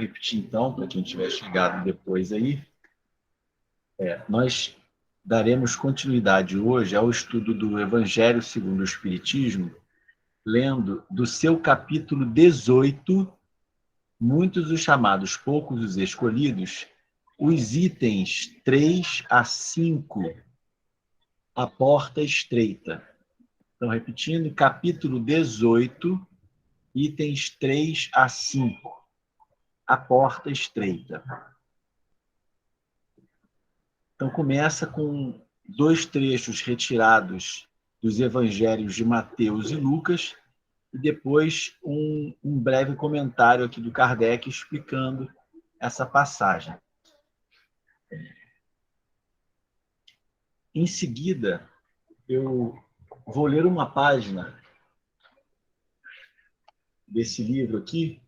repetir, então, para quem tiver chegado depois aí. Nós daremos continuidade hoje ao estudo do Evangelho segundo o Espiritismo, lendo do seu capítulo 18, muitos os chamados, poucos os escolhidos, os itens 3 a 5, a porta estreita. Então, repetindo, capítulo 18, itens 3 a 5, a porta estreita. Então, começa com dois trechos retirados dos evangelhos de Mateus e Lucas, e depois um breve comentário aqui do Kardec explicando essa passagem. Em seguida, eu vou ler uma página desse livro aqui,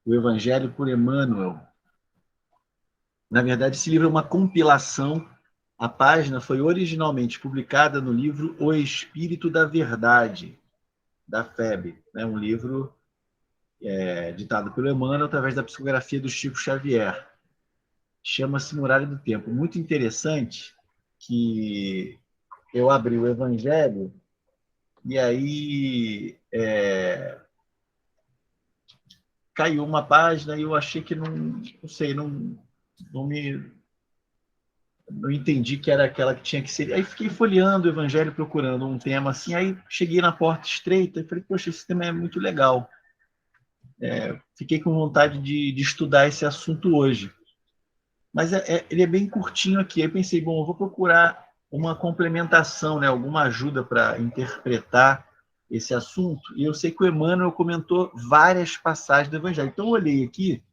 O Evangelho por Emmanuel. Na verdade, esse livro é uma compilação. A página foi originalmente publicada no livro O Espírito da Verdade, da FEB, né? Um livro ditado pelo Emmanuel através da psicografia do Chico Xavier. Chama-se Muralha do Tempo. Muito interessante que eu abri o Evangelho e aí caiu uma página e eu achei que não sei, não entendi que era aquela que tinha que ser. Aí fiquei folheando o Evangelho, procurando um tema assim, aí cheguei na porta estreita e falei, poxa, esse tema é muito legal. Fiquei com vontade de estudar esse assunto hoje. Mas ele é bem curtinho aqui. Aí pensei, bom, eu vou procurar uma complementação, né, alguma ajuda para interpretar esse assunto. E eu sei que o Emmanuel comentou várias passagens do Evangelho. Então eu olhei aqui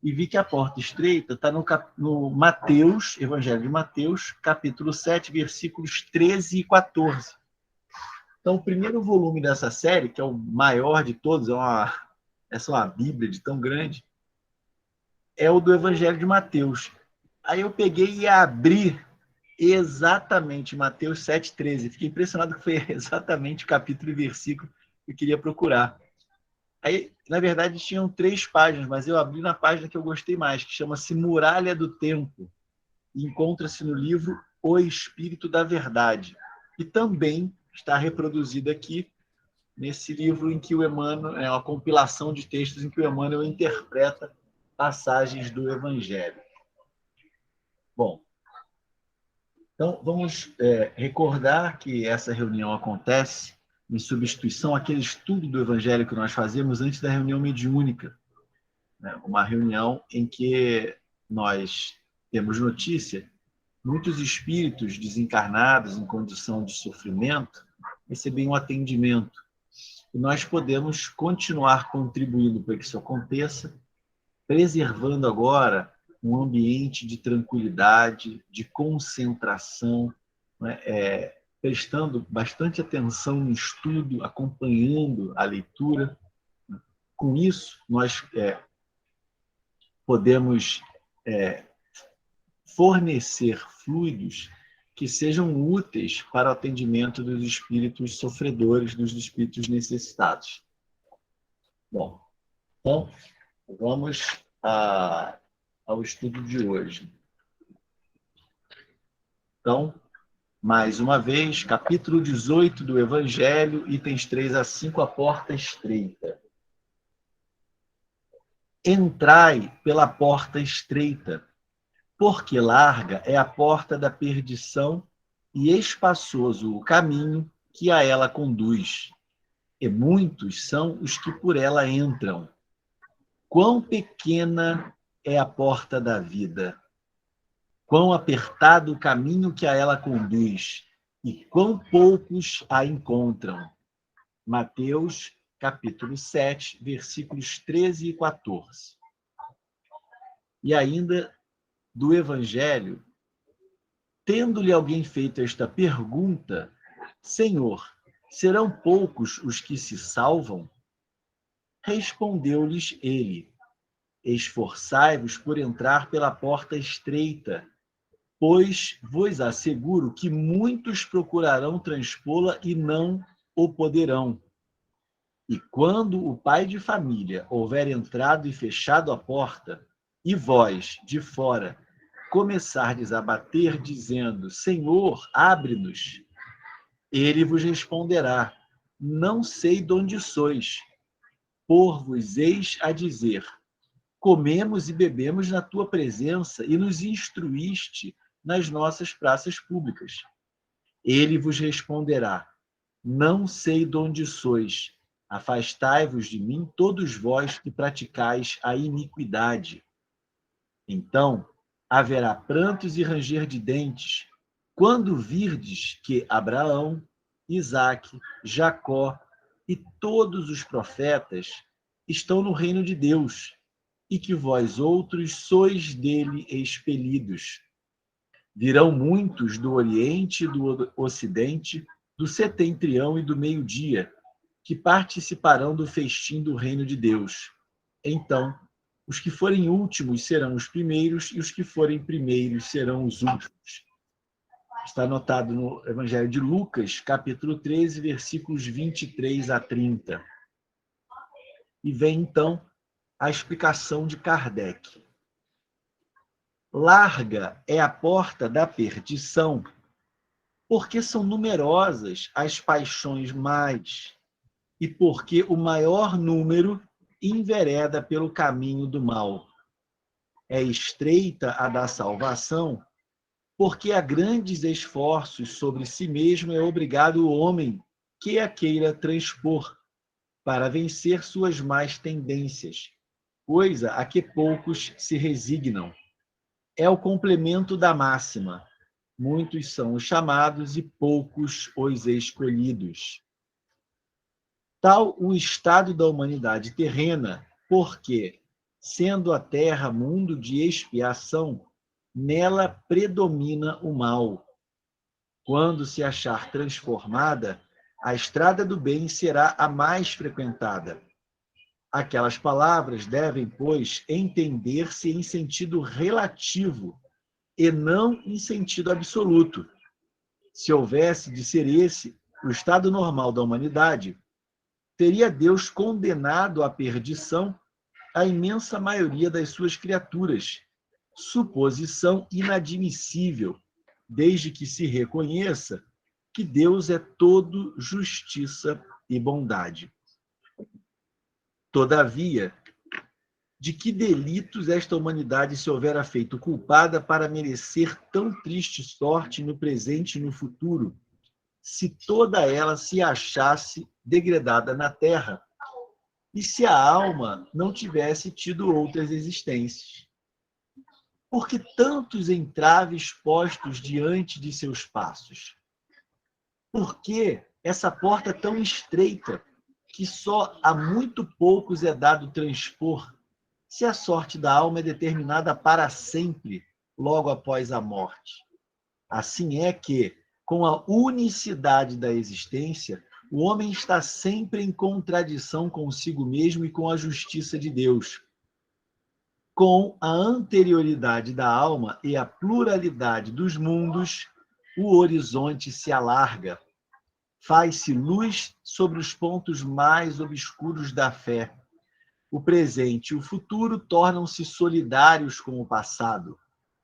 e vi que a porta estreita está no Mateus, Evangelho de Mateus, capítulo 7, versículos 13 e 14. Então, o primeiro volume dessa série, que é o maior de todos, essa é uma Bíblia de tão grande, é o do Evangelho de Mateus. Aí eu peguei e abri exatamente Mateus 7,13. Fiquei impressionado que foi exatamente o capítulo e versículo que eu queria procurar. Aí, na verdade, tinham 3 páginas, mas eu abri na página que eu gostei mais, que chama-se Muralha do Tempo. E encontra-se no livro O Espírito da Verdade. E também está reproduzido aqui nesse livro em que o Emmanuel, é uma compilação de textos em que o Emmanuel interpreta passagens do Evangelho. Bom, então vamos recordar que essa reunião acontece em substituição àquele estudo do Evangelho que nós fazemos antes da reunião mediúnica, né? Uma reunião em que nós temos notícia, muitos espíritos desencarnados em condição de sofrimento recebem um atendimento. E nós podemos continuar contribuindo para que isso aconteça, preservando agora um ambiente de tranquilidade, de concentração, né? Prestando bastante atenção no estudo, acompanhando a leitura. Com isso, nós podemos fornecer fluidos que sejam úteis para o atendimento dos espíritos sofredores, dos espíritos necessitados. Bom, então, vamos ao estudo de hoje. Então, mais uma vez, capítulo 18 do Evangelho, itens 3 a 5, a porta estreita. Entrai pela porta estreita, porque larga é a porta da perdição e espaçoso o caminho que a ela conduz, e muitos são os que por ela entram. Quão pequena é a porta da vida, quão apertado o caminho que a ela conduz, e quão poucos a encontram. Mateus, capítulo 7, versículos 13 e 14. E ainda do Evangelho, tendo-lhe alguém feito esta pergunta, Senhor, serão poucos os que se salvam? Respondeu-lhes ele, esforçai-vos por entrar pela porta estreita, pois vos asseguro que muitos procurarão transpô-la e não o poderão. E quando o pai de família houver entrado e fechado a porta, e vós, de fora, começardes a bater, dizendo: Senhor, abre-nos, ele vos responderá: Não sei de onde sois. Por vos eis a dizer: Comemos e bebemos na tua presença e nos instruíste nas nossas praças públicas. Ele vos responderá: Não sei de onde sois. Afastai-vos de mim, todos vós que praticais a iniquidade. Então haverá prantos e ranger de dentes, quando virdes que Abraão, Isaque, Jacó e todos os profetas estão no reino de Deus, e que vós outros sois dele expelidos. Virão muitos do Oriente e do Ocidente, do setentrião e do meio-dia, que participarão do festim do reino de Deus. Então, os que forem últimos serão os primeiros, e os que forem primeiros serão os últimos. Está anotado no Evangelho de Lucas, capítulo 13, versículos 23 a 30. E vem, então, a explicação de Kardec. Larga é a porta da perdição, porque são numerosas as paixões más, e porque o maior número envereda pelo caminho do mal. É estreita a da salvação, porque a grandes esforços sobre si mesmo é obrigado o homem que a queira transpor, para vencer suas más tendências, coisa a que poucos se resignam. É o complemento da máxima: muitos são os chamados e poucos os escolhidos. Tal o estado da humanidade terrena, porque, sendo a terra mundo de expiação, nela predomina o mal. Quando se achar transformada, a estrada do bem será a mais frequentada. Aquelas palavras devem, pois, entender-se em sentido relativo e não em sentido absoluto. Se houvesse de ser esse o estado normal da humanidade, teria Deus condenado à perdição a imensa maioria das suas criaturas, suposição inadmissível, desde que se reconheça que Deus é todo justiça e bondade. Todavia, de que delitos esta humanidade se houvera feito culpada para merecer tão triste sorte no presente e no futuro, se toda ela se achasse degradada na terra, e se a alma não tivesse tido outras existências? Porque tantos entraves postos diante de seus passos? Por que essa porta tão estreita, que só a muito poucos é dado transpor, se a sorte da alma é determinada para sempre, logo após a morte? Assim é que, com a unicidade da existência, o homem está sempre em contradição consigo mesmo e com a justiça de Deus. Com a anterioridade da alma e a pluralidade dos mundos, o horizonte se alarga, faz-se luz sobre os pontos mais obscuros da fé. O presente e o futuro tornam-se solidários com o passado,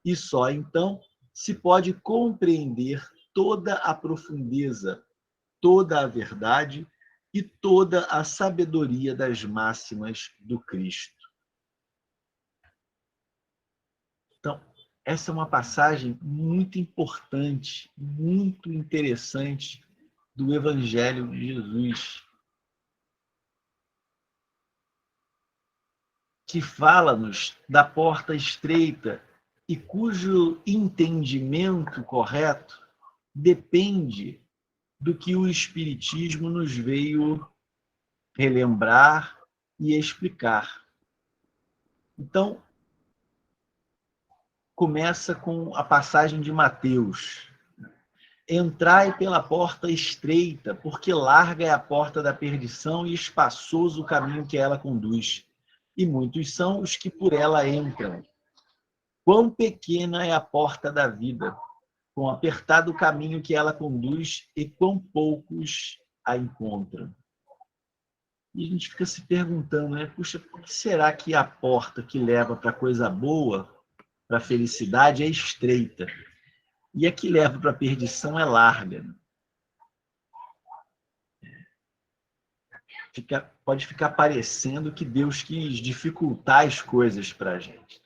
e só então se pode compreender toda a profundeza, toda a verdade e toda a sabedoria das máximas do Cristo. Então, essa é uma passagem muito importante, muito interessante do Evangelho de Jesus, que fala-nos da porta estreita e cujo entendimento correto depende do que o Espiritismo nos veio relembrar e explicar. Então, começa com a passagem de Mateus. Entrai pela porta estreita, porque larga é a porta da perdição e espaçoso o caminho que ela conduz. E muitos são os que por ela entram. Quão pequena é a porta da vida, quão apertado o caminho que ela conduz e quão poucos a encontram. E a gente fica se perguntando, né? Puxa, por que será que a porta que leva para coisa boa, para a felicidade, é estreita? E a que leva para a perdição é larga, né? Pode ficar parecendo que Deus quis dificultar as coisas para a gente.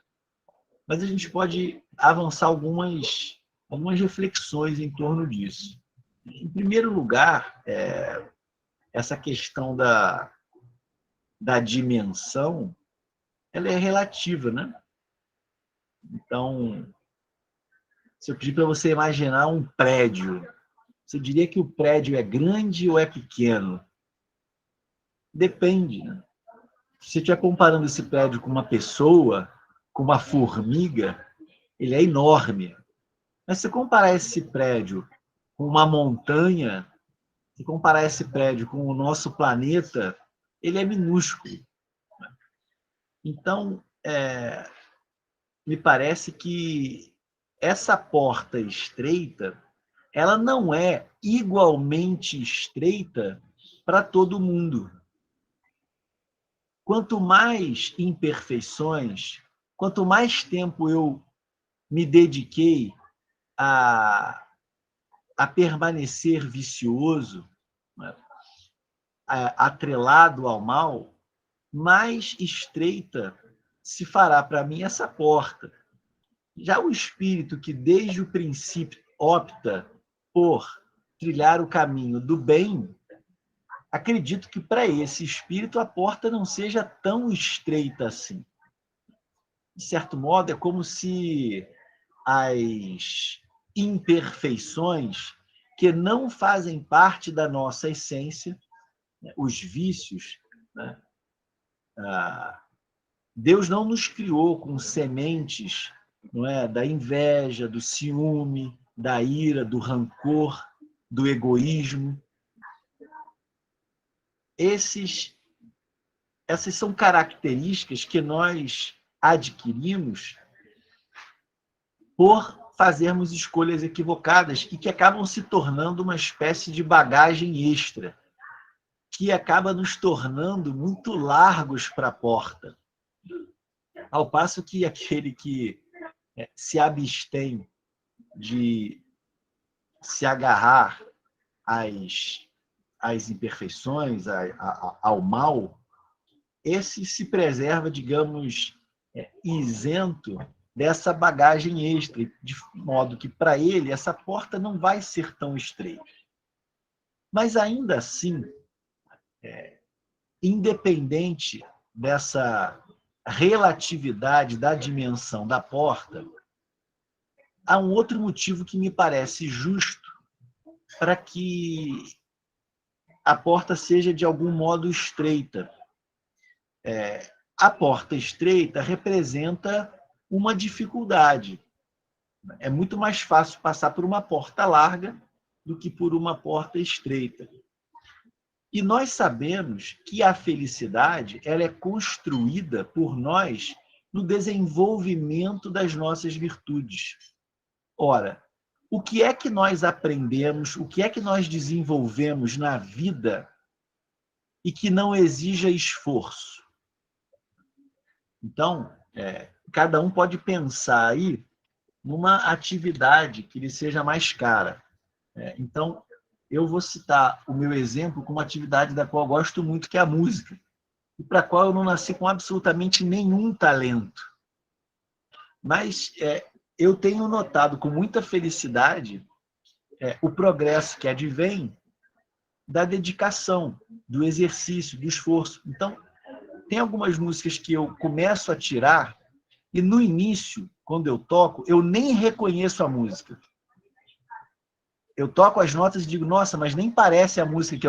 Mas a gente pode avançar algumas reflexões em torno disso. Em primeiro lugar, essa questão da dimensão, ela é relativa, né? Então, se eu pedir para você imaginar um prédio, você diria que o prédio é grande ou é pequeno? Depende, né? Se você estiver comparando esse prédio com uma pessoa, com uma formiga, ele é enorme. Mas se comparar esse prédio com uma montanha, se comparar esse prédio com o nosso planeta, ele é minúsculo. Então, me parece que essa porta estreita, ela não é igualmente estreita para todo mundo. Quanto mais imperfeições, quanto mais tempo eu me dediquei a permanecer vicioso, né, atrelado ao mal, mais estreita se fará para mim essa porta. Já o espírito que desde o princípio opta por trilhar o caminho do bem, acredito que para esse espírito a porta não seja tão estreita assim. De certo modo, é como se as imperfeições que não fazem parte da nossa essência, né, os vícios, né, Deus não nos criou com sementes, não é, da inveja, do ciúme, da ira, do rancor, do egoísmo. Essas são características que nós adquirimos por fazermos escolhas equivocadas e que acabam se tornando uma espécie de bagagem extra, que acaba nos tornando muito largos para a porta. Ao passo que aquele que se abstém de se agarrar às imperfeições, ao mal, esse se preserva, digamos, isento dessa bagagem extra, de modo que, para ele, essa porta não vai ser tão estreita. Mas, ainda assim, independente dessa relatividade da dimensão da porta, há um outro motivo que me parece justo para que a porta seja, de algum modo, estreita. A porta estreita representa uma dificuldade. É muito mais fácil passar por uma porta larga do que por uma porta estreita. E nós sabemos que a felicidade ela é construída por nós no desenvolvimento das nossas virtudes. Ora, o que é que nós aprendemos, o que é que nós desenvolvemos na vida e que não exija esforço? Então, cada um pode pensar aí numa atividade que lhe seja mais cara. Então, eu vou citar o meu exemplo com uma atividade da qual eu gosto muito, que é a música, e para a qual eu não nasci com absolutamente nenhum talento. Mas eu tenho notado com muita felicidade o progresso que advém da dedicação, do exercício, do esforço. Então, tem algumas músicas que eu começo a tirar e, no início, quando eu toco, eu nem reconheço a música. Eu toco as notas e digo, nossa, mas nem parece a música que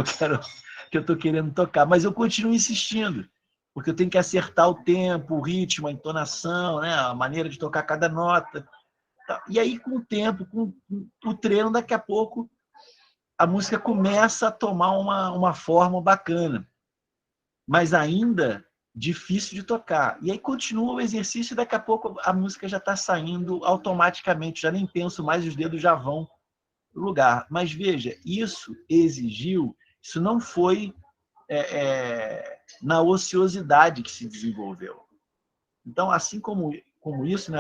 eu estou querendo tocar, mas eu continuo insistindo, porque eu tenho que acertar o tempo, o ritmo, a entonação, né, a maneira de tocar cada nota. E aí, com o tempo, com o treino, daqui a pouco, a música começa a tomar uma forma bacana, mas ainda difícil de tocar. E aí continua o exercício e daqui a pouco a música já está saindo automaticamente, já nem penso mais, os dedos já vão no lugar. Mas veja, isso não foi na ociosidade que se desenvolveu. Então, assim como isso, né,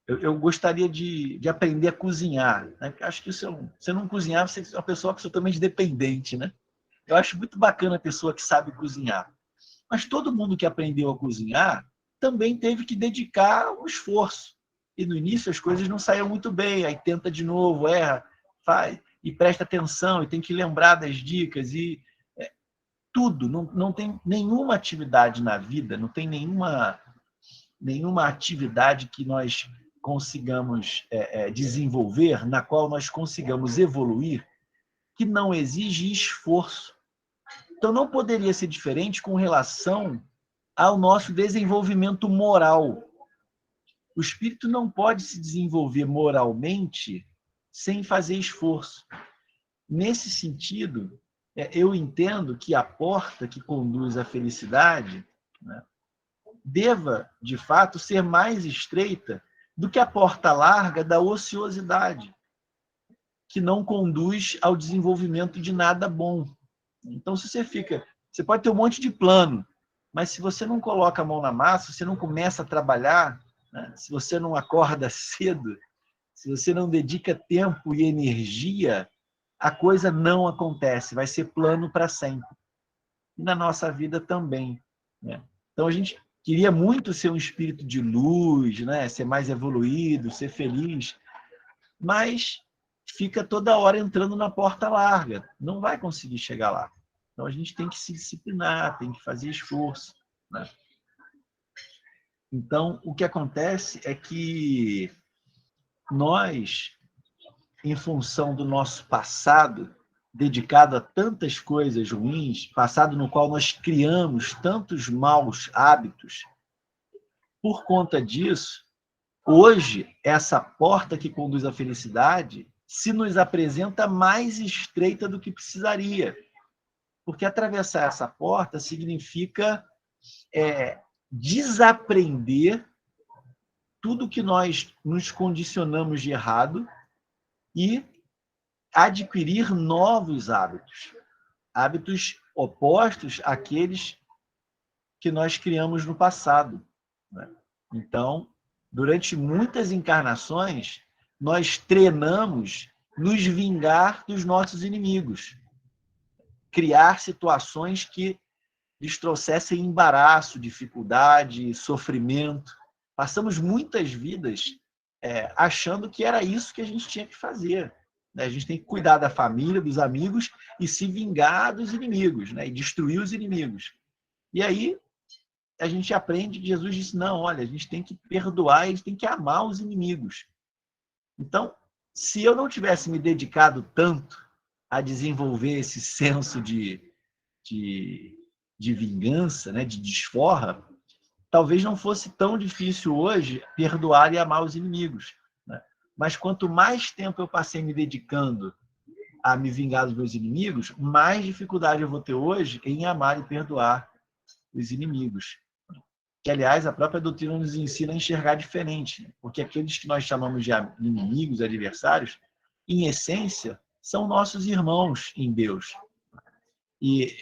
eu gostaria de aprender a cozinhar, né? Porque acho que se você não cozinhar, você é uma pessoa absolutamente dependente, né? Eu acho muito bacana a pessoa que sabe cozinhar. Mas todo mundo que aprendeu a cozinhar também teve que dedicar um esforço. E no início as coisas não saíam muito bem, aí tenta de novo, erra, faz, e presta atenção, e tem que lembrar das dicas, e tudo. Não tem nenhuma atividade na vida, não tem nenhuma atividade que nós consigamos desenvolver, na qual nós consigamos evoluir, que não exige esforço. Então, não poderia ser diferente com relação ao nosso desenvolvimento moral. O espírito não pode se desenvolver moralmente sem fazer esforço. Nesse sentido, eu entendo que a porta que conduz à felicidade, né, deva, de fato, ser mais estreita do que a porta larga da ociosidade, que não conduz ao desenvolvimento de nada bom. Então, se você pode ter um monte de plano, mas se você não coloca a mão na massa, se você não começa a trabalhar, né, se você não acorda cedo, se você não dedica tempo e energia, a coisa não acontece, vai ser plano para sempre. E na nossa vida também, né? Então, a gente queria muito ser um espírito de luz, né, ser mais evoluído, ser feliz, mas fica toda hora entrando na porta larga, não vai conseguir chegar lá. Então, a gente tem que se disciplinar, tem que fazer esforço, né? Então, o que acontece é que nós, em função do nosso passado, dedicado a tantas coisas ruins, passado no qual nós criamos tantos maus hábitos, por conta disso, hoje, essa porta que conduz à felicidade se nos apresenta mais estreita do que precisaria. Porque atravessar essa porta significa desaprender tudo que nós nos condicionamos de errado e adquirir novos hábitos. Hábitos opostos àqueles que nós criamos no passado, né? Então, durante muitas encarnações, nós treinamos nos vingar dos nossos inimigos, criar situações que lhes trouxessem embaraço, dificuldade, sofrimento. Passamos muitas vidas achando que era isso que a gente tinha que fazer, né? A gente tem que cuidar da família, dos amigos e se vingar dos inimigos, né? E destruir os inimigos. E aí a gente aprende que Jesus disse, não, olha, a gente tem que perdoar, a gente tem que amar os inimigos. Então, se eu não tivesse me dedicado tanto a desenvolver esse senso de vingança, né, de desforra, talvez não fosse tão difícil hoje perdoar e amar os inimigos, né? Mas quanto mais tempo eu passei me dedicando a me vingar dos meus inimigos, mais dificuldade eu vou ter hoje em amar e perdoar os inimigos. Que, aliás, a própria doutrina nos ensina a enxergar diferente, porque aqueles que nós chamamos de inimigos, adversários, em essência, são nossos irmãos em Deus. E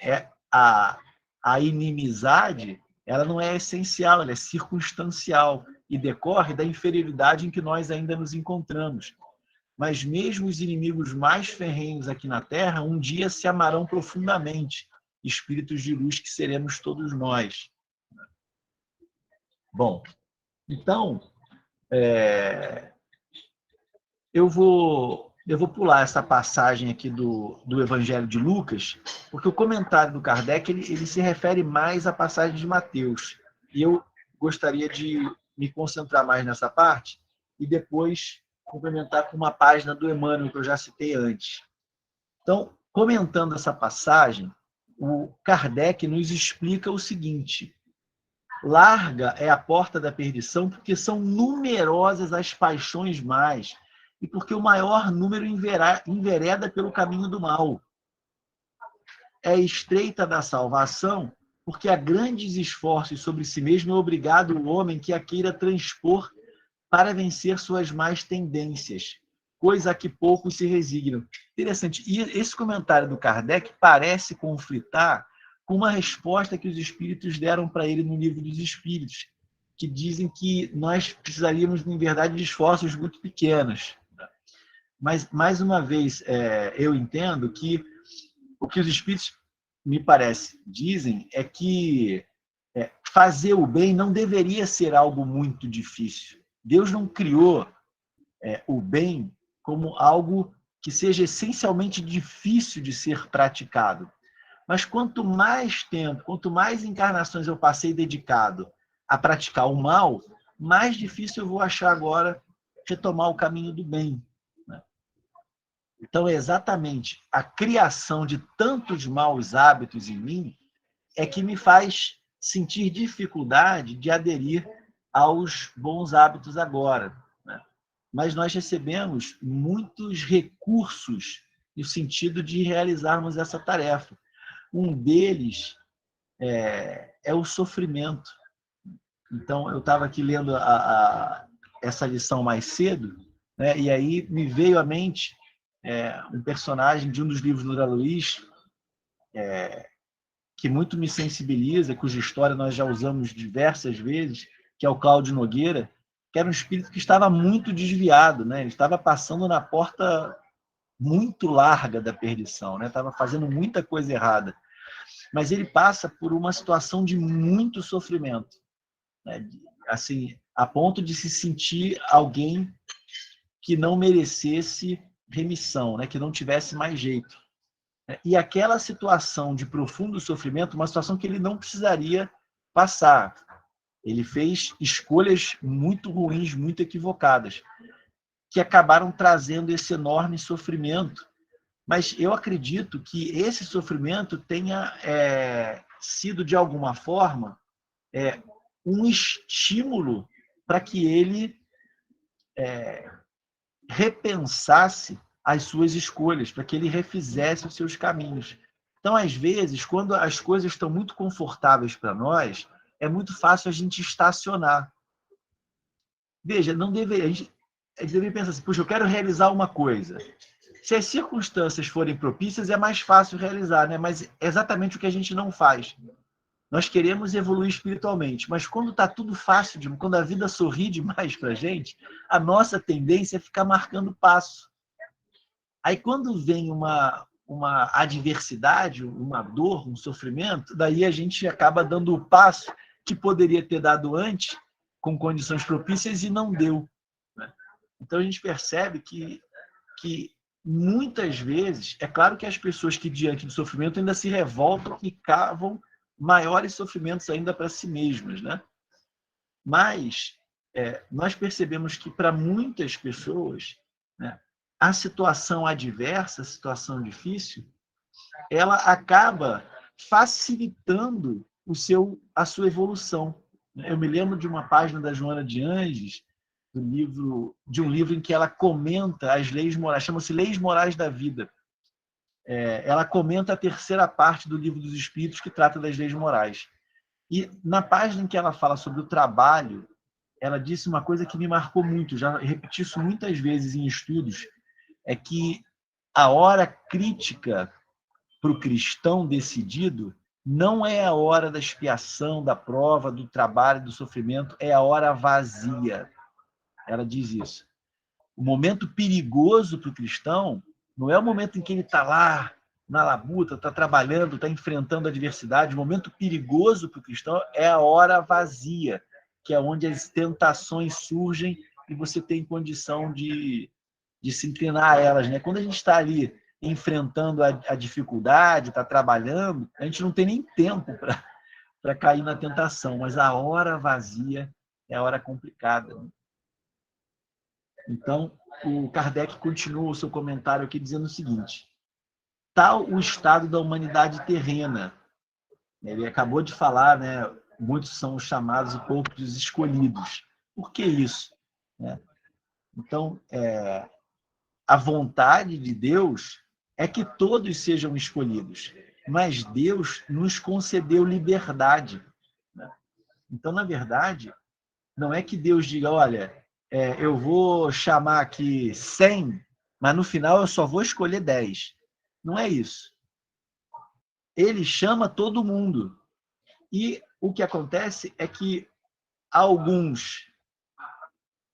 a inimizade, ela não é essencial, ela é circunstancial e decorre da inferioridade em que nós ainda nos encontramos. Mas mesmo os inimigos mais ferrenhos aqui na Terra, um dia se amarão profundamente, espíritos de luz que seremos todos nós. Bom, então, eu vou pular essa passagem aqui do Evangelho de Lucas, porque o comentário do Kardec ele se refere mais à passagem de Mateus. E eu gostaria de me concentrar mais nessa parte e depois complementar com uma página do Emmanuel, que eu já citei antes. Então, comentando essa passagem, o Kardec nos explica o seguinte: larga é a porta da perdição porque são numerosas as paixões más e porque o maior número envereda pelo caminho do mal. É estreita da salvação porque há grandes esforços sobre si mesmo é obrigado o homem que a queira transpor para vencer suas más tendências, coisa a que poucos se resignam. Interessante. E esse comentário do Kardec parece conflitar com uma resposta que os espíritos deram para ele no Livro dos Espíritos, que dizem que nós precisaríamos, em verdade, de esforços muito pequenos. Mas, mais uma vez, eu entendo que o que os espíritos, me parece, dizem é que fazer o bem não deveria ser algo muito difícil. Deus não criou o bem como algo que seja essencialmente difícil de ser praticado. Mas quanto mais tempo, quanto mais encarnações eu passei dedicado a praticar o mal, mais difícil eu vou achar agora retomar o caminho do bem. Então, é exatamente a criação de tantos maus hábitos em mim é que me faz sentir dificuldade de aderir aos bons hábitos agora. Mas nós recebemos muitos recursos no sentido de realizarmos essa tarefa. Um deles é o sofrimento. Então, eu estava aqui lendo essa lição mais cedo, né, e aí me veio à mente um personagem de um dos livros do André Luiz, que muito me sensibiliza, cuja história nós já usamos diversas vezes, que é o Cláudio Nogueira, que era um espírito que estava muito desviado, né? Ele estava passando na porta muito larga da perdição, né? Estava fazendo muita coisa errada. Mas ele passa por uma situação de muito sofrimento, né? Assim, a ponto de se sentir alguém que não merecesse remissão, né? Que não tivesse mais jeito. E aquela situação de profundo sofrimento, uma situação que ele não precisaria passar. Ele fez escolhas muito ruins, muito equivocadas, que acabaram trazendo esse enorme sofrimento. Mas eu acredito que esse sofrimento tenha sido, de alguma forma, um estímulo para que ele repensasse as suas escolhas, para que ele refizesse os seus caminhos. Então, às vezes, quando as coisas estão muito confortáveis para nós, é muito fácil a gente estacionar. Veja, não deveria, a gente deveria pensar assim, puxa, eu quero realizar uma coisa. Se as circunstâncias forem propícias, é mais fácil realizar, né? Mas é exatamente o que a gente não faz. Nós queremos evoluir espiritualmente, mas quando está tudo fácil, quando a vida sorri demais para a gente, a nossa tendência é ficar marcando passo. Aí, quando vem uma adversidade, uma dor, um sofrimento, daí a gente acaba dando o passo que poderia ter dado antes, com condições propícias, e não deu. Então, a gente percebe que muitas vezes, é claro que as pessoas que, diante do sofrimento, ainda se revoltam e cavam maiores sofrimentos ainda para si mesmas, né? Mas nós percebemos que, para muitas pessoas, né, a situação adversa, a situação difícil, ela acaba facilitando a sua evolução. Eu me lembro de uma página da Joana de Anges, de um livro em que ela comenta as leis morais, chama-se Leis Morais da Vida. Ela comenta a terceira parte do Livro dos Espíritos, que trata das leis morais. E na página em que ela fala sobre o trabalho, ela disse uma coisa que me marcou muito, já repeti isso muitas vezes em estudos, é que a hora crítica para o cristão decidido não é a hora da expiação, da prova, do trabalho, do sofrimento, é a hora vazia. Ela diz isso. O momento perigoso para o cristão não é o momento em que ele está lá na labuta, está trabalhando, está enfrentando a adversidade. O momento perigoso para o cristão é a hora vazia, que é onde as tentações surgem e você tem condição de se inclinar a elas, né? Quando a gente está ali enfrentando a dificuldade, está trabalhando, a gente não tem nem tempo para cair na tentação, mas a hora vazia é a hora complicada. Então, o Kardec continua o seu comentário aqui dizendo o seguinte: tal o estado da humanidade terrena. Ele acabou de falar, né? Muitos são os chamados e poucos os escolhidos. Por que isso? Então, a vontade de Deus é que todos sejam escolhidos, mas Deus nos concedeu liberdade. Então, na verdade, não é que Deus diga, olha, eu vou chamar aqui 100, mas no final eu só vou escolher 10. Não é isso. ele chama todo mundo. E o que acontece é que alguns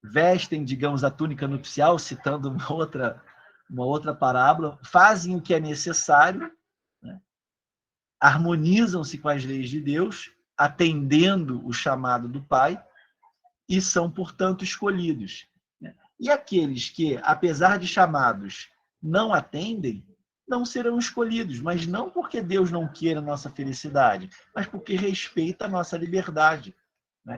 vestem, digamos, a túnica nupcial, citando uma outra parábola, fazem o que é necessário, né? Harmonizam-se com as leis de Deus, atendendo o chamado do Pai, e são, portanto, escolhidos. E aqueles que, apesar de chamados, não atendem, não serão escolhidos, mas não porque Deus não queira a nossa felicidade, mas porque respeita a nossa liberdade.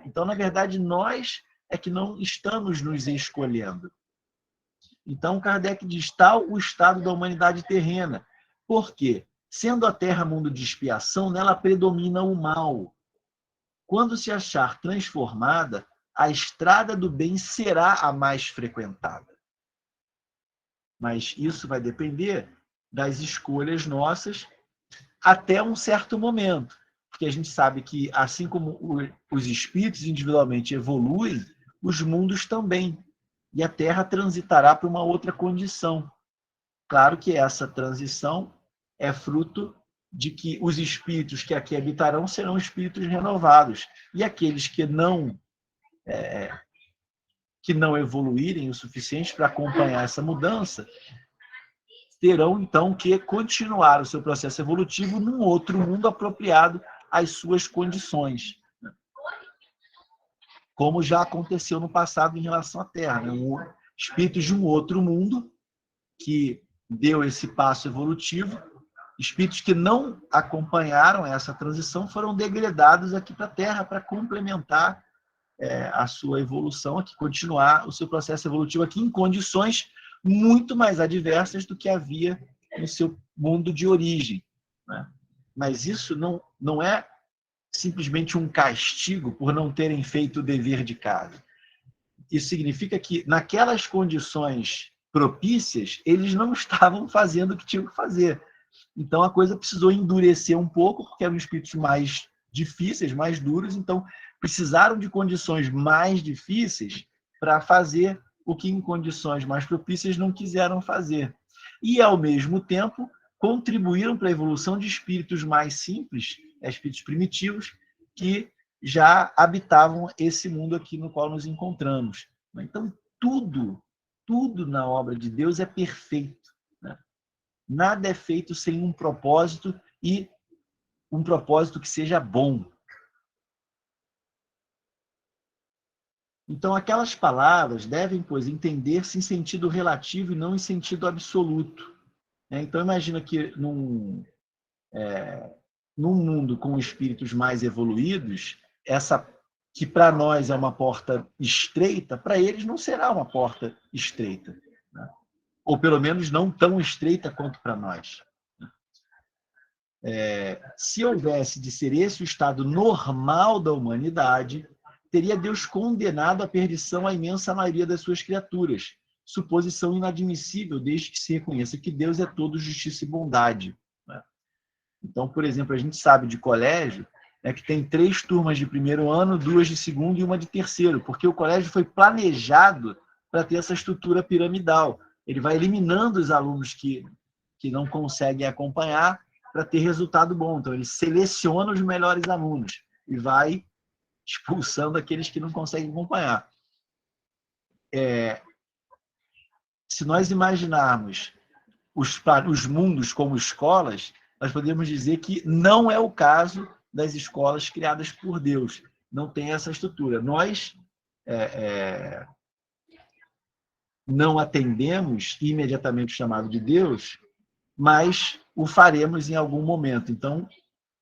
Então, na verdade, nós é que não estamos nos escolhendo. Então, Kardec diz tal o estado da humanidade terrena. Por quê? Sendo a Terra mundo de expiação, nela predomina o mal. Quando se achar transformada, a estrada do bem será a mais frequentada. Mas isso vai depender das escolhas nossas até um certo momento. Porque a gente sabe que, assim como os espíritos individualmente evoluem, os mundos também. E a Terra transitará para uma outra condição. Claro que essa transição é fruto de que os espíritos que aqui habitarão serão espíritos renovados. E aqueles que não evoluírem o suficiente para acompanhar essa mudança, terão, então, que continuar o seu processo evolutivo num outro mundo apropriado às suas condições. Como já aconteceu no passado em relação à Terra. Espíritos de um outro mundo que deu esse passo evolutivo, espíritos que não acompanharam essa transição foram degradados aqui para a Terra para complementar a sua evolução aqui, continuar o seu processo evolutivo aqui em condições muito mais adversas do que havia no seu mundo de origem. Né? Mas isso não é simplesmente um castigo por não terem feito o dever de casa. Isso significa que, naquelas condições propícias, eles não estavam fazendo o que tinham que fazer. Então, a coisa precisou endurecer um pouco, porque eram espíritos mais difíceis, mais duros, então precisaram de condições mais difíceis para fazer o que em condições mais propícias não quiseram fazer. E, ao mesmo tempo, contribuíram para a evolução de espíritos mais simples, espíritos primitivos, que já habitavam esse mundo aqui no qual nos encontramos. Então, tudo na obra de Deus é perfeito. Nada é feito sem um propósito, e um propósito que seja bom. Então, aquelas palavras devem, pois, entender-se em sentido relativo e não em sentido absoluto. Então, imagina que num mundo com espíritos mais evoluídos, essa que para nós é uma porta estreita, para eles não será uma porta estreita. Né? Ou pelo menos não tão estreita quanto para nós. Se houvesse de ser esse o estado normal da humanidade, teria Deus condenado à perdição a imensa maioria das suas criaturas, suposição inadmissível desde que se reconheça que Deus é todo justiça e bondade. Então, por exemplo, a gente sabe de colégio que tem 3 turmas de primeiro ano, 2 de segundo e 1 de terceiro, porque o colégio foi planejado para ter essa estrutura piramidal. Ele vai eliminando os alunos que não conseguem acompanhar para ter resultado bom. Então, ele seleciona os melhores alunos e vai expulsando aqueles que não conseguem acompanhar. Se nós imaginarmos os mundos como escolas, nós podemos dizer que não é o caso das escolas criadas por Deus. Não tem essa estrutura. Nós não atendemos imediatamente o chamado de Deus, mas o faremos em algum momento. Então,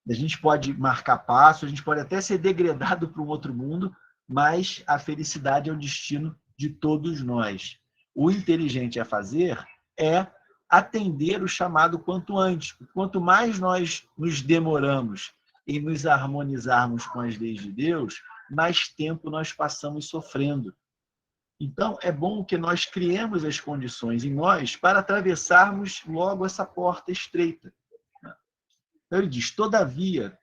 a gente pode marcar passo, a gente pode até ser degradado para um outro mundo, mas a felicidade é o destino de todos nós. O inteligente a fazer é atender o chamado quanto antes. Quanto mais nós nos demoramos em nos harmonizarmos com as leis de Deus, mais tempo nós passamos sofrendo. Então, é bom que nós criemos as condições em nós para atravessarmos logo essa porta estreita. Então, ele diz, todavia,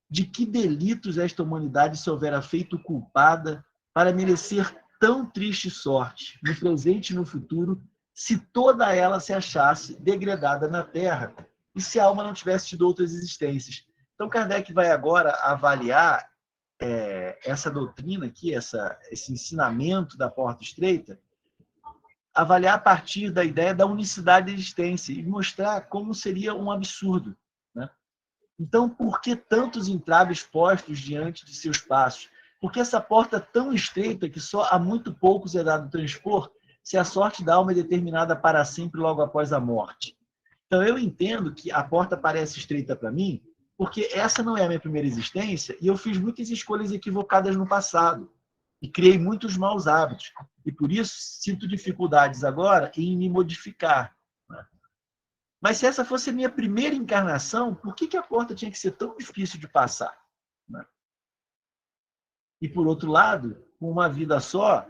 de que delitos esta humanidade se houvera feito culpada para merecer tão triste sorte, no presente e no futuro, se toda ela se achasse degradada na terra, e se a alma não tivesse tido outras existências. Então, Kardec vai agora avaliar essa doutrina aqui, esse ensinamento da porta estreita, avaliar a partir da ideia da unicidade da existência e mostrar como seria um absurdo, né? Então, por que tantos entraves postos diante de seus passos? Porque essa porta tão estreita que só a muito poucos é dado transpor, se a sorte da alma é determinada para sempre logo após a morte. Então, eu entendo que a porta parece estreita para mim, porque essa não é a minha primeira existência e eu fiz muitas escolhas equivocadas no passado e criei muitos maus hábitos. E por isso sinto dificuldades agora em me modificar. Mas se essa fosse a minha primeira encarnação, por que a porta tinha que ser tão difícil de passar? E por outro lado, com uma vida só,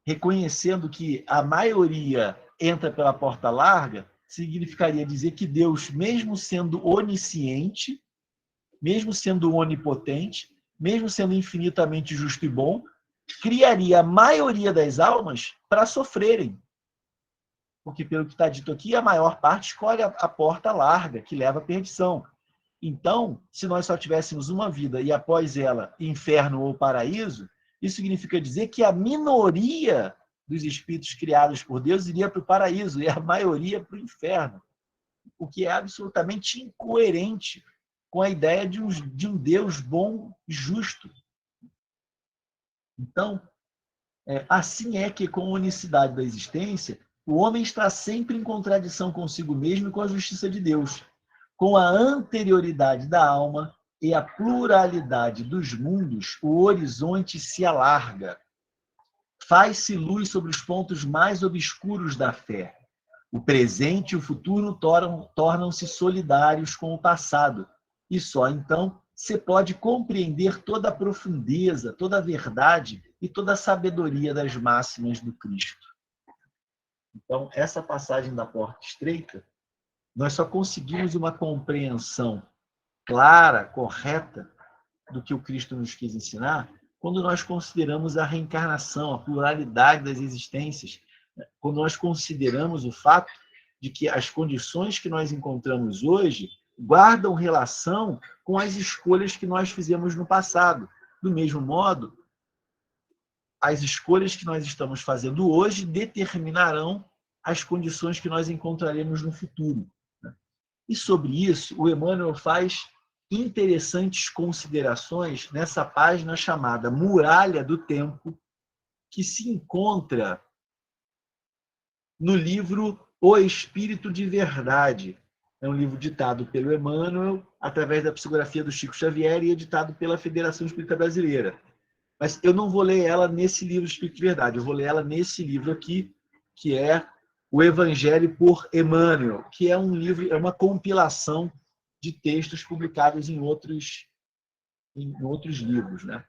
reconhecendo que a maioria entra pela porta larga, significaria dizer que Deus, mesmo sendo onisciente, mesmo sendo onipotente, mesmo sendo infinitamente justo e bom, criaria a maioria das almas para sofrerem. Porque, pelo que está dito aqui, a maior parte escolhe a porta larga, que leva à perdição. Então, se nós só tivéssemos uma vida e após ela inferno ou paraíso, isso significa dizer que a minoria dos espíritos criados por Deus iria para o paraíso e a maioria para o inferno, o que é absolutamente incoerente com a ideia de um Deus bom e justo. Então, assim é que, com a unicidade da existência, o homem está sempre em contradição consigo mesmo e com a justiça de Deus. Com a anterioridade da alma e a pluralidade dos mundos, o horizonte se alarga. Faz-se luz sobre os pontos mais obscuros da fé. O presente e o futuro tornam-se solidários com o passado. E só então se pode compreender toda a profundeza, toda a verdade e toda a sabedoria das máximas do Cristo. Então, essa passagem da porta estreita, nós só conseguimos uma compreensão clara, correta, do que o Cristo nos quis ensinar, quando nós consideramos a reencarnação, a pluralidade das existências, quando nós consideramos o fato de que as condições que nós encontramos hoje guardam relação com as escolhas que nós fizemos no passado. Do mesmo modo, as escolhas que nós estamos fazendo hoje determinarão as condições que nós encontraremos no futuro. E sobre isso, o Emmanuel faz interessantes considerações nessa página chamada Muralha do Tempo, que se encontra no livro O Espírito de Verdade. É um livro ditado pelo Emmanuel, através da psicografia do Chico Xavier e editado pela Federação Espírita Brasileira. Mas eu não vou ler ela nesse livro Espírito de Verdade, eu vou ler ela nesse livro aqui, que é O Evangelho por Emmanuel, que é um livro, é uma compilação de textos publicados em outros livros, né?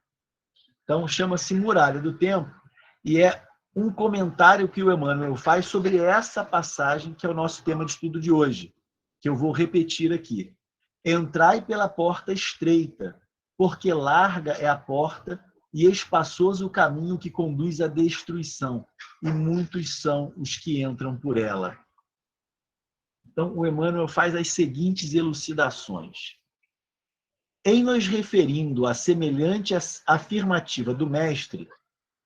Então, chama-se Muralha do Tempo, e é um comentário que o Emmanuel faz sobre essa passagem, que é o nosso tema de estudo de hoje, que eu vou repetir aqui. Entrai pela porta estreita, porque larga é a porta e espaçoso o caminho que conduz à destruição, e muitos são os que entram por ela. Então, o Emmanuel faz as seguintes elucidações. Em nos referindo à semelhante afirmativa do mestre,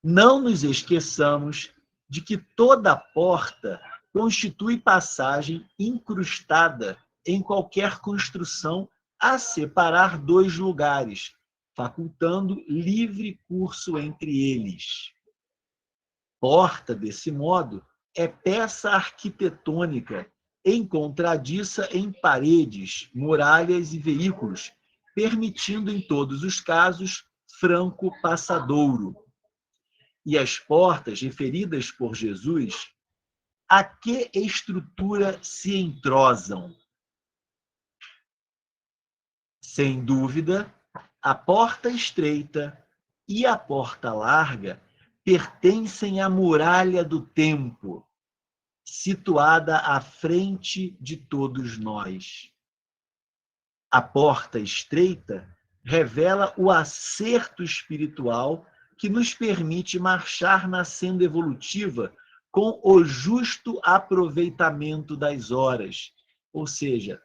não nos esqueçamos de que toda porta constitui passagem incrustada em qualquer construção a separar dois lugares, facultando livre curso entre eles. Porta, desse modo, é peça arquitetônica encontradiça em paredes, muralhas e veículos, permitindo em todos os casos franco passadouro. E as portas referidas por Jesus, a que estrutura se entrosam? Sem dúvida, a porta estreita e a porta larga pertencem à muralha do tempo, situada à frente de todos nós. A porta estreita revela o acerto espiritual que nos permite marchar na senda evolutiva com o justo aproveitamento das horas, ou seja,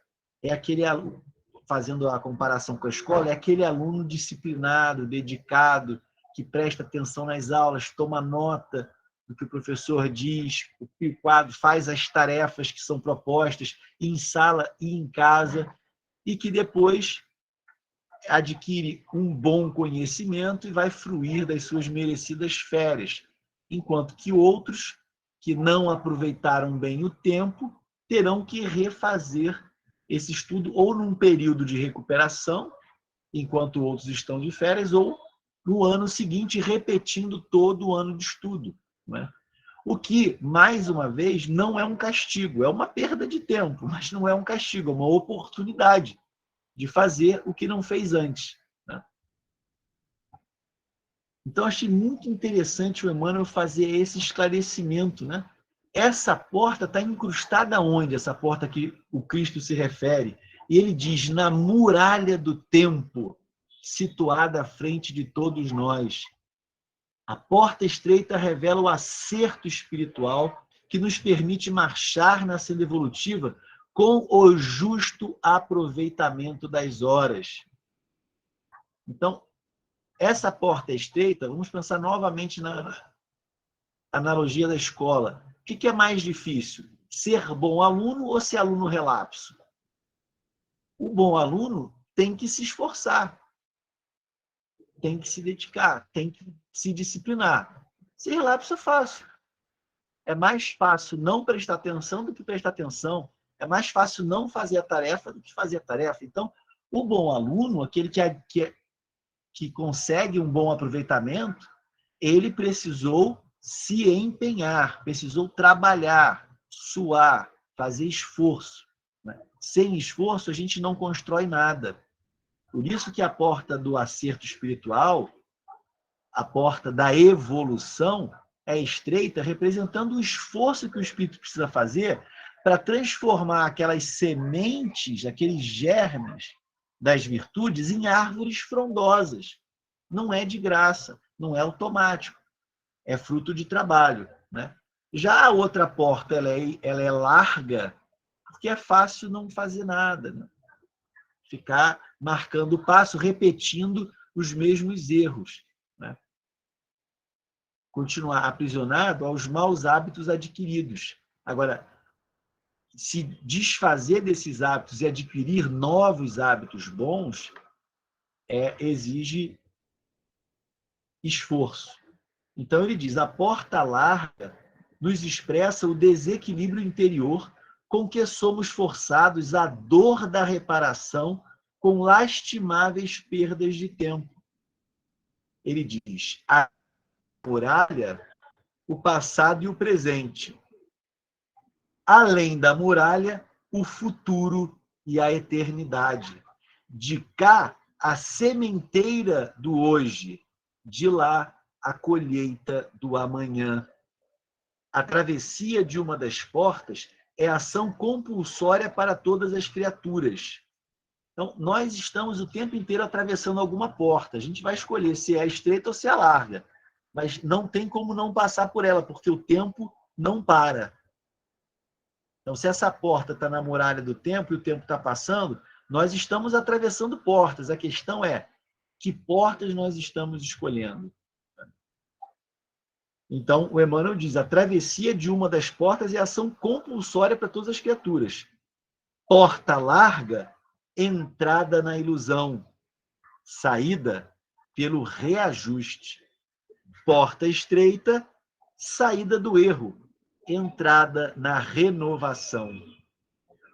é aquele aluno, fazendo a comparação com a escola, é aquele aluno disciplinado, dedicado, que presta atenção nas aulas, toma nota do que o professor diz, o quadro faz as tarefas que são propostas em sala e em casa, e que depois adquire um bom conhecimento e vai fruir das suas merecidas férias, enquanto que outros que não aproveitaram bem o tempo terão que refazer esse estudo ou num período de recuperação, enquanto outros estão de férias, ou no ano seguinte, repetindo todo o ano de estudo, né? O que, mais uma vez, não é um castigo, é uma perda de tempo, mas não é um castigo, é uma oportunidade de fazer o que não fez antes, né? Então, achei muito interessante o Emmanuel fazer esse esclarecimento, né? Essa porta está incrustada onde? Essa porta que o Cristo se refere. E ele diz, na muralha do tempo, situada à frente de todos nós. A porta estreita revela o acerto espiritual que nos permite marchar na senda evolutiva com o justo aproveitamento das horas. Então, essa porta estreita, vamos pensar novamente na analogia da escola. O que é mais difícil? Ser bom aluno ou ser aluno relapso? O bom aluno tem que se esforçar, tem que se dedicar, tem que se disciplinar. Ser relapso é fácil. É mais fácil não prestar atenção do que prestar atenção. É mais fácil não fazer a tarefa do que fazer a tarefa. Então, o bom aluno, aquele que consegue um bom aproveitamento, ele precisou se empenhar, precisou trabalhar, suar, fazer esforço, né? Sem esforço, a gente não constrói nada. Por isso que a porta do acerto espiritual, a porta da evolução, é estreita, representando o esforço que o espírito precisa fazer para transformar aquelas sementes, aqueles germes das virtudes em árvores frondosas. Não é de graça, não é automático, é fruto de trabalho, né? Já a outra porta, ela é larga, porque é fácil não fazer nada, né? Ficar marcando o passo, repetindo os mesmos erros, né? Continuar aprisionado aos maus hábitos adquiridos. Agora, se desfazer desses hábitos e adquirir novos hábitos bons, exige esforço. Então, ele diz, a porta larga nos expressa o desequilíbrio interior com que somos forçados à dor da reparação com lastimáveis perdas de tempo. Ele diz, a muralha, o passado e o presente. Além da muralha, o futuro e a eternidade. De cá, a sementeira do hoje, de lá, a colheita do amanhã. A travessia de uma das portas é ação compulsória para todas as criaturas. Então, nós estamos o tempo inteiro atravessando alguma porta. A gente vai escolher se é estreita ou se é larga. Mas não tem como não passar por ela, porque o tempo não para. Então, se essa porta está na muralha do tempo e o tempo está passando, nós estamos atravessando portas. A questão é, que portas nós estamos escolhendo? Então, o Emmanuel diz, a travessia de uma das portas é ação compulsória para todas as criaturas. Porta larga, entrada na ilusão. Saída pelo reajuste. Porta estreita, saída do erro. Entrada na renovação.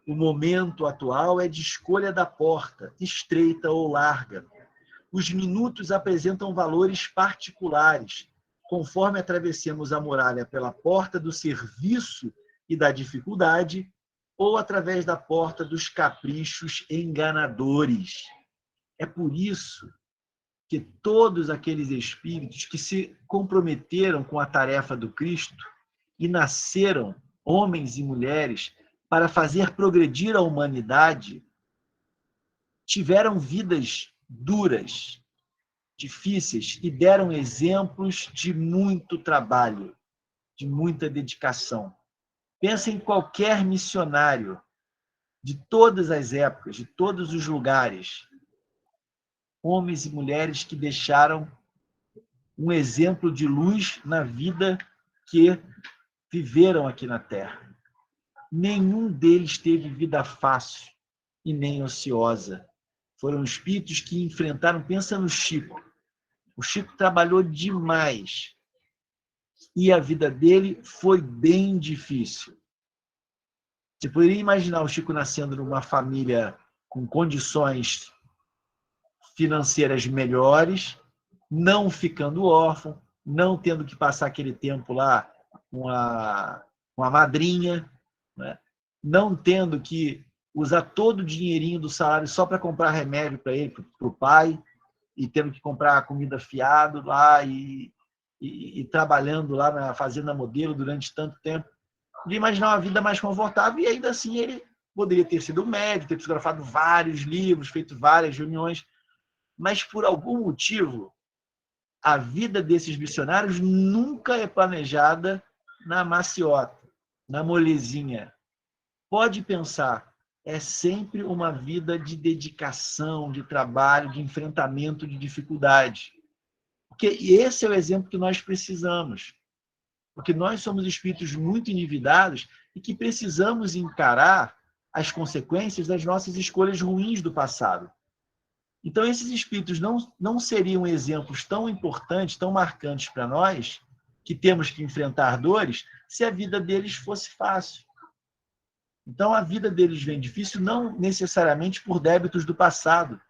O momento atual é de escolha da porta, estreita ou larga. Os minutos apresentam valores particulares, conforme atravessemos a muralha pela porta do serviço e da dificuldade, ou através da porta dos caprichos enganadores. É por isso que todos aqueles espíritos que se comprometeram com a tarefa do Cristo e nasceram, homens e mulheres, para fazer progredir a humanidade, tiveram vidas duras, difíceis, e deram exemplos de muito trabalho, de muita dedicação. Pensa em qualquer missionário de todas as épocas, de todos os lugares, homens e mulheres que deixaram um exemplo de luz na vida que viveram aqui na Terra. Nenhum deles teve vida fácil e nem ociosa. Foram espíritos que enfrentaram, pensa no Chico. O Chico trabalhou demais e a vida dele foi bem difícil. Você poderia imaginar o Chico nascendo numa família com condições financeiras melhores, não ficando órfão, não tendo que passar aquele tempo lá com a madrinha, né? Não tendo que usar todo o dinheirinho do salário só para comprar remédio para ele, para o pai, e tendo que comprar comida fiado lá e trabalhando lá na fazenda modelo durante tanto tempo. De imaginar uma vida mais confortável e ainda assim ele poderia ter sido médico, ter psicografado vários livros, feito várias reuniões, mas por algum motivo a vida desses missionários nunca é planejada na maciota, na molezinha. Pode pensar, é sempre uma vida de dedicação, de trabalho, de enfrentamento de dificuldade. Porque esse é o exemplo que nós precisamos. Porque nós somos espíritos muito endividados e que precisamos encarar as consequências das nossas escolhas ruins do passado. Então, esses espíritos não seriam exemplos tão importantes, tão marcantes para nós, que temos que enfrentar dores, se a vida deles fosse fácil. Então, a vida deles vem difícil não necessariamente por débitos do passado,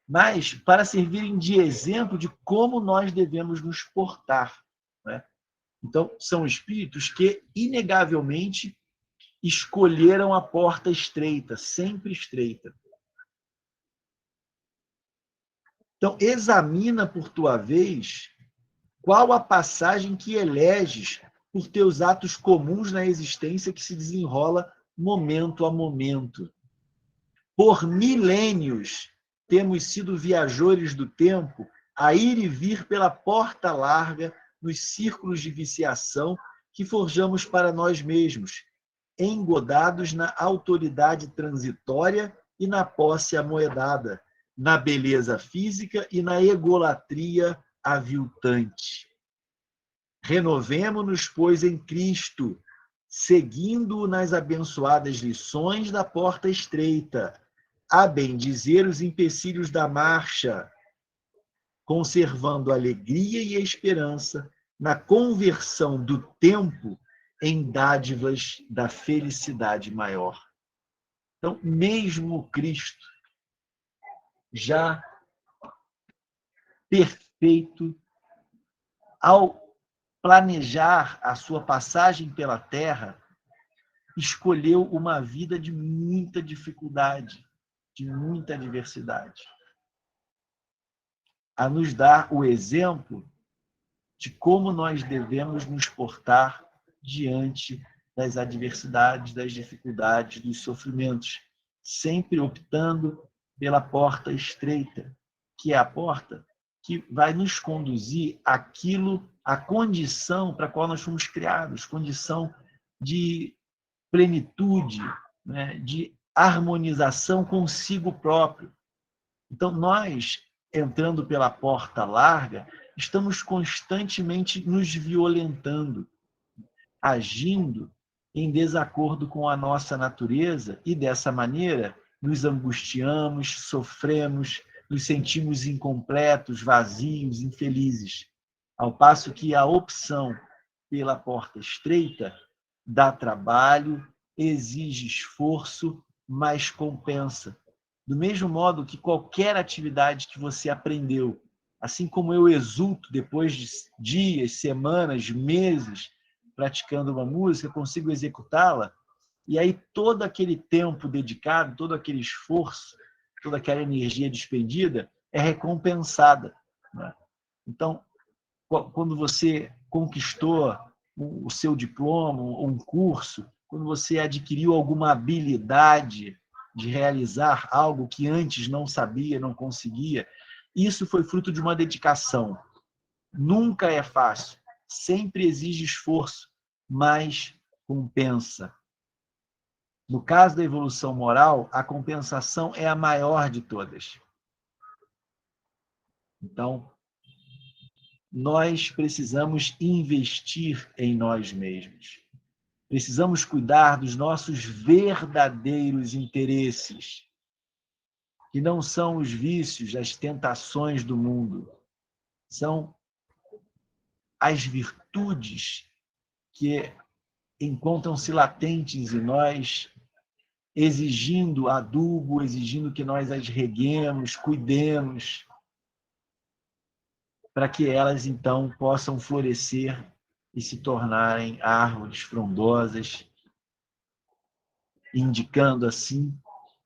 mas para servirem de exemplo de como nós devemos nos portar, né? Então, são espíritos que, inegavelmente, escolheram a porta estreita, sempre estreita. Então, examina, por tua vez, qual a passagem que eleges por teus atos comuns na existência que se desenrola momento a momento. Por milênios, temos sido viajores do tempo a ir e vir pela porta larga nos círculos de viciação que forjamos para nós mesmos, engodados na autoridade transitória e na posse amoedada, na beleza física e na egolatria aviltante. Renovemo-nos, pois, em Cristo, seguindo-o nas abençoadas lições da porta estreita, a bendizer os empecilhos da marcha, conservando alegria e esperança na conversão do tempo em dádivas da felicidade maior. Então, mesmo Cristo, já perfeito, ao planejar a sua passagem pela Terra, escolheu uma vida de muita dificuldade, de muita adversidade, a nos dar o exemplo de como nós devemos nos portar diante das adversidades, das dificuldades, dos sofrimentos, sempre optando pela porta estreita, que é a porta que vai nos conduzir àquilo, à condição para a qual nós fomos criados, condição de plenitude, né, de harmonização consigo próprio. Então, nós, entrando pela porta larga, estamos constantemente nos violentando, agindo em desacordo com a nossa natureza e, dessa maneira, nos angustiamos, sofremos, nos sentimos incompletos, vazios, infelizes. Ao passo que a opção pela porta estreita dá trabalho, exige esforço, mas compensa. Do mesmo modo que qualquer atividade que você aprendeu, assim como eu exulto depois de dias, semanas, meses praticando uma música, consigo executá-la, e aí todo aquele tempo dedicado, todo aquele esforço, toda aquela energia despendida é recompensada, né? Então, quando você conquistou o seu diploma, um curso, quando você adquiriu alguma habilidade de realizar algo que antes não sabia, não conseguia, isso foi fruto de uma dedicação. Nunca é fácil, sempre exige esforço, mas compensa. No caso da evolução moral, a compensação é a maior de todas. Então, nós precisamos investir em nós mesmos. Precisamos cuidar dos nossos verdadeiros interesses, que não são os vícios, as tentações do mundo. São as virtudes que encontram-se latentes em nós, exigindo adubo, exigindo que nós as reguemos, cuidemos, para que elas, então, possam florescer e se tornarem árvores frondosas, indicando, assim,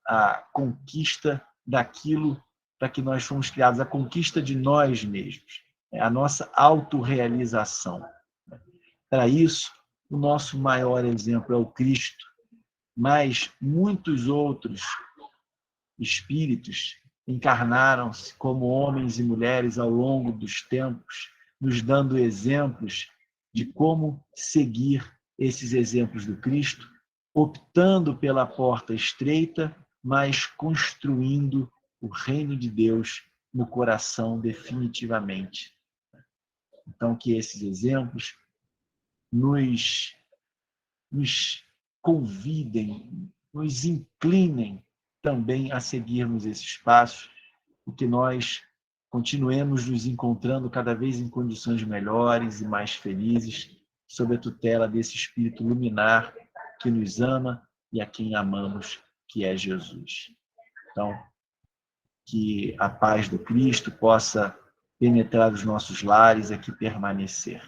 a conquista daquilo para que nós fomos criados, a conquista de nós mesmos, a nossa autorrealização. Para isso, o nosso maior exemplo é o Cristo, mas muitos outros espíritos encarnaram-se como homens e mulheres ao longo dos tempos, nos dando exemplos de como seguir esses exemplos do Cristo, optando pela porta estreita, mas construindo o reino de Deus no coração definitivamente. Então, que esses exemplos nos convidem, nos inclinem também a seguirmos esses passos, e que nós continuemos nos encontrando cada vez em condições melhores e mais felizes, sob a tutela desse Espírito luminar que nos ama e a quem amamos, que é Jesus. Então, que a paz do Cristo possa penetrar os nossos lares e aqui permanecer.